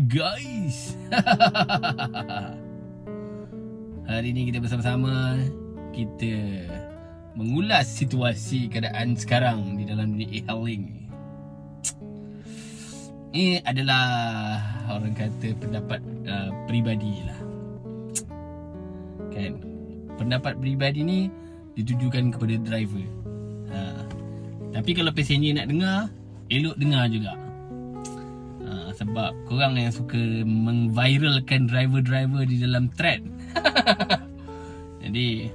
Guys, hari ni kita bersama-sama kita mengulas situasi keadaan sekarang di dalam dunia e-hailing. Ini adalah orang kata pendapat peribadi lah, kan? Pendapat peribadi ni ditujukan kepada driver. Tapi kalau passenger nak dengar, elok dengar juga. Sebab korang yang suka mengviralkan driver-driver di dalam thread. Jadi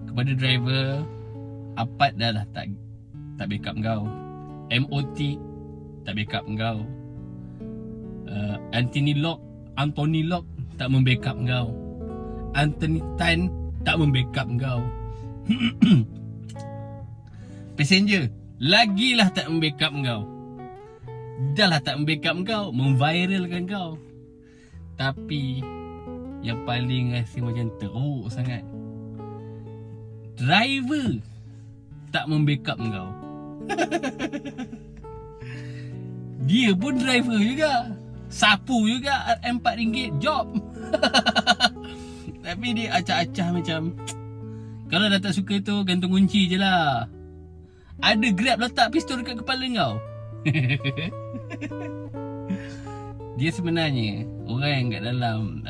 kepada driver, Apad dah lah tak backup kau, MOT tak backup kau, Anthony Lock tak membackup kau, Anthony Tan tak membackup kau. Passenger lagilah tak membackup kau. Dah lah tak membackup kau, memviralkan kau. Tapi yang paling rasa macam teruk sangat, driver tak membackup kau. Dia pun driver juga, sapu juga RM4 job. Tapi dia acah-acah macam, kalau dah tak suka tu, gantung kunci je lah. Ada Grab letak pistol dekat kepala kau. Dia sebenarnya orang yang kat dalam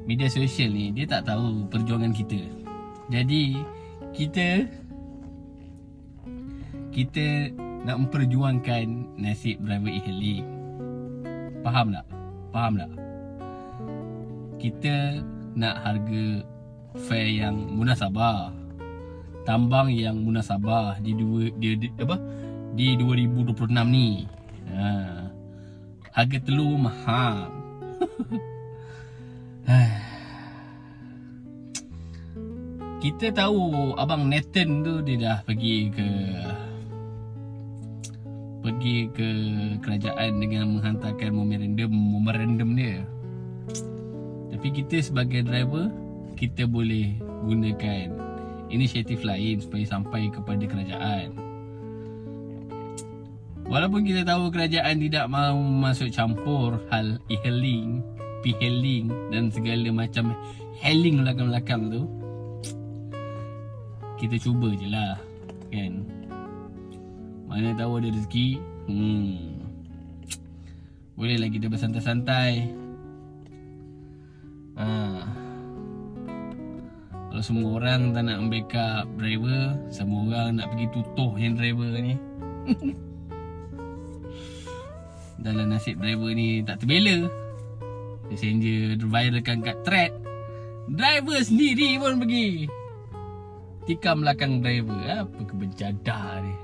media sosial ni, dia tak tahu perjuangan kita. Jadi kita nak memperjuangkan nasib driver e-hailing. Faham tak? Kita nak harga fare yang munasabah, tambang yang munasabah di 2026 ni. Harga telur mahal. Kita tahu Abang Nathan tu dia dah pergi ke kerajaan dengan menghantarkan memorandum dia. Tapi kita sebagai driver, kita boleh gunakan inisiatif lain supaya sampai kepada kerajaan. Walaupun kita tahu kerajaan tidak mahu masuk campur hal e-hailing, p-hailing dan segala macam hailing belakang-belakang tu, kita cuba je lah, kan? Mana tahu ada rezeki. Bolehlah kita bersantai-santai. Kalau semua orang tak nak backup driver, semua orang nak pergi tutuh yang driver ni. Dalam nasib driver ni tak terbela. Passenger viralkan kat thread, driver sendiri pun pergi tikam belakang driver. Apa kebencadan ni.